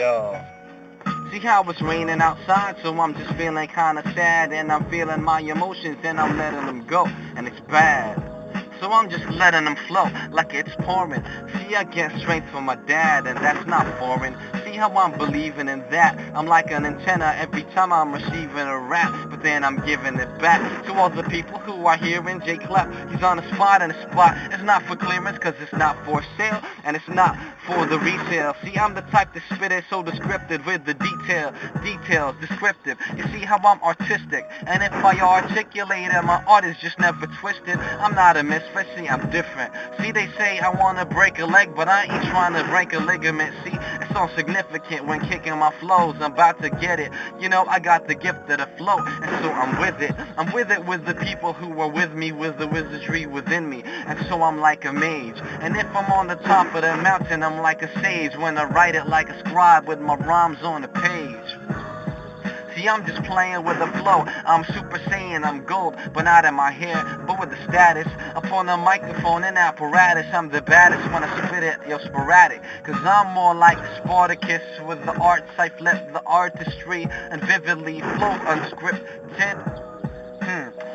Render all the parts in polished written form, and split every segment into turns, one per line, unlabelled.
Yo.
See how it's raining outside, so I'm just feeling kinda sad, and I'm feeling my emotions, and I'm letting them go, and it's bad. So I'm just letting them flow like it's pouring. See, I get strength from my dad, and that's not foreign. See how I'm believing in that. I'm like an antenna every time I'm receiving a rap, but then I'm giving it back to all the people who are hearing J Clef. He's on the spot, and the spot is not for clearance, cause it's not for sale, and it's not for the resale. See, I'm the type to spit it so descriptive with the details, descriptive. You see how I'm artistic, and if I articulate it, my art is just never twisted. I'm not a misfit. See, I'm different. See, they say I wanna break a leg, but I ain't trying to break a ligament. See, it's so significant when kicking my flows. I'm about to get it. You know, I got the gift of the flow, and so I'm with it. I'm with it with the people who are with me, with the wizardry within me. And so I'm like a mage. And if I'm on the top of the mountain, I'm like a sage when I write it like a scribe with my rhymes on the page. See, I'm just playing with the flow. I'm Super Saiyan, I'm gold, but not in my hair, but with the status. Up on the microphone and apparatus, I'm the baddest when I spit it, yo, sporadic. Cause I'm more like Spartacus with the arts. I flip the artistry and vividly flow unscripted.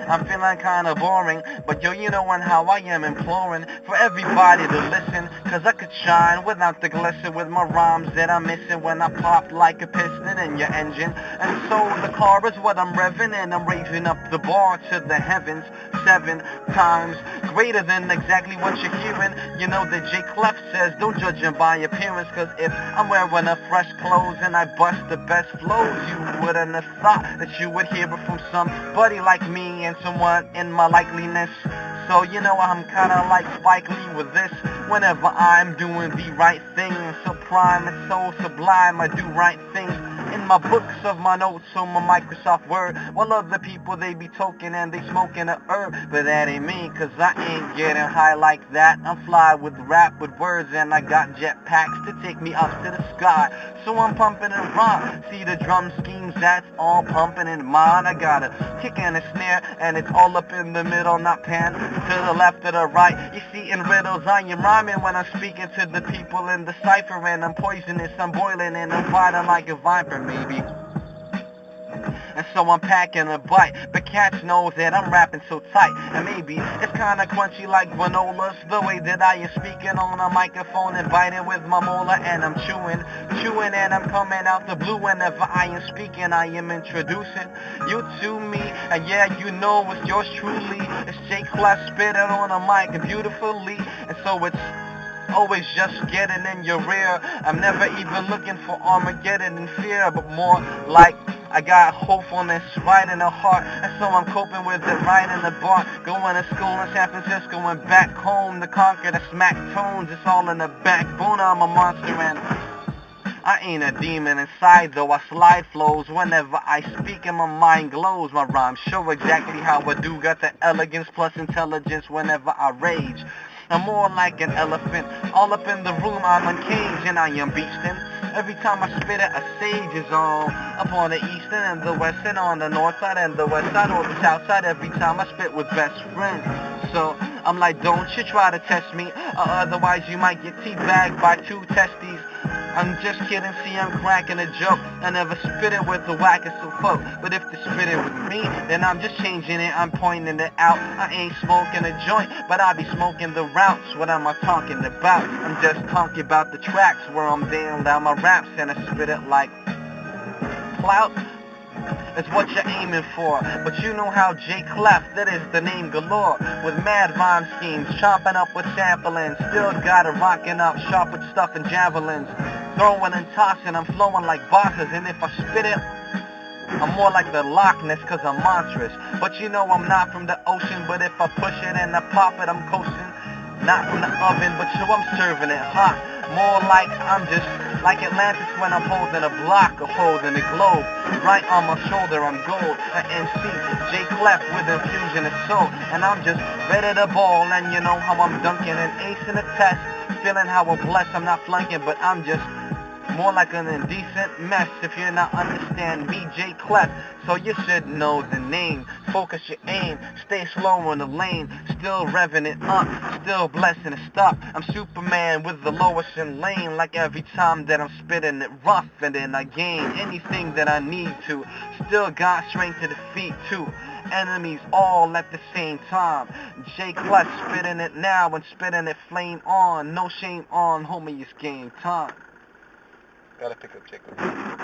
I'm feeling kinda boring, but yo, you know how I am imploring for everybody to listen, cause I could shine without the glisten with my rhymes that I'm missing when I pop like a piston in your engine. And so the car is what I'm revving, and I'm raising up the bar to the heavens 7 times greater than exactly what you're hearing. You know that J Clef says don't judge him by appearance, cause if I'm wearing a fresh clothes and I bust the best flows, you wouldn't have thought that you would hear it from somebody like me and someone in my likeliness. So you know I'm kinda like Spike Lee with this. Whenever I'm doing the right thing, so prime and so sublime, I do right things in my books of my notes on my Microsoft Word, while other people they be toking and they smoking a herb. But that ain't me, cause I ain't getting high like that. I'm fly with rap with words, and I got jetpacks to take me up to the sky. So I'm pumping and rhyme. See the drum schemes, that's all pumping in mine. I got a kick and a snare, and it's all up in the middle, not pan to the left or the right. You see, in riddles I am rhyming when I'm speaking to the people in the cipher, and I'm poisonous, I'm boiling, and I'm fighting like a viper, maybe. And so I'm packing a bite, but cats knows that I'm rapping so tight. And maybe it's kinda crunchy like granolas, the way that I am speaking on a microphone and biting with my molar. And I'm chewing, and I'm coming out the blue. Whenever I am speaking, I am introducing you to me. And yeah, you know it's yours truly. It's J Clef spitting on a mic beautifully. And so it's always just getting in your rear. I'm never even looking for Armageddon and fear, but more like I got hopefulness right in the heart, and so I'm coping with it right in the bar. Going to school in San Francisco and back home to conquer the smack tones. It's all in the backbone. I'm a monster, and I ain't a demon inside, though I slide flows. Whenever I speak and my mind glows, my rhymes show exactly how I do. Got the elegance plus intelligence whenever I rage. I'm more like an elephant, all up in the room, I'm uncaged, and I am beastin'. Every time I spit it, a sage is on. Up on the eastern and the western, on the north side and the west side, or the south side, every time I spit with best friends. So I'm like, don't you try to test me, or otherwise you might get teabagged by 2 testes. I'm just kidding, see I'm cracking a joke. I never spit it with the wackest of folk. But if they spit it with me, then I'm just changing it, I'm pointing it out. I ain't smoking a joint, but I be smoking the routes. What am I talking about? I'm just talking about the tracks where I'm down my raps, and I spit it like clout. It's what you're aiming for, but you know how J Clef, that is the name galore. With mad rhyme schemes, chopping up with sampling. Still got it rocking up, sharp with stuff and javelins. Throwing and tossing, I'm flowing like boxers, and if I spit it, I'm more like the Loch Ness, cause I'm monstrous. But you know I'm not from the ocean, but if I push it and I pop it, I'm coasting. Not from the oven, but yo, I'm serving it hot. More like I'm just like Atlantis when I'm holding a block or holding a globe. Right on my shoulder, I'm gold. An MC, J Clef with infusion of soul. And I'm just ready to ball, and you know how I'm dunking an ace in a test. Feeling how I'm blessed, I'm not flunking, but I'm just more like an indecent mess if you're not understand me, J Clef. So you should know the name. Focus your aim, stay slow in the lane, still revving it up, still blessing it stop. I'm Superman with the lowest in lane, like every time that I'm spitting it rough, and then I gain anything that I need to. Still got strength to defeat too. Enemies all at the same time. J Clutch spitting it now and spitting it flame on. No shame on, homie, it's game time. Gotta pick up J Clutch.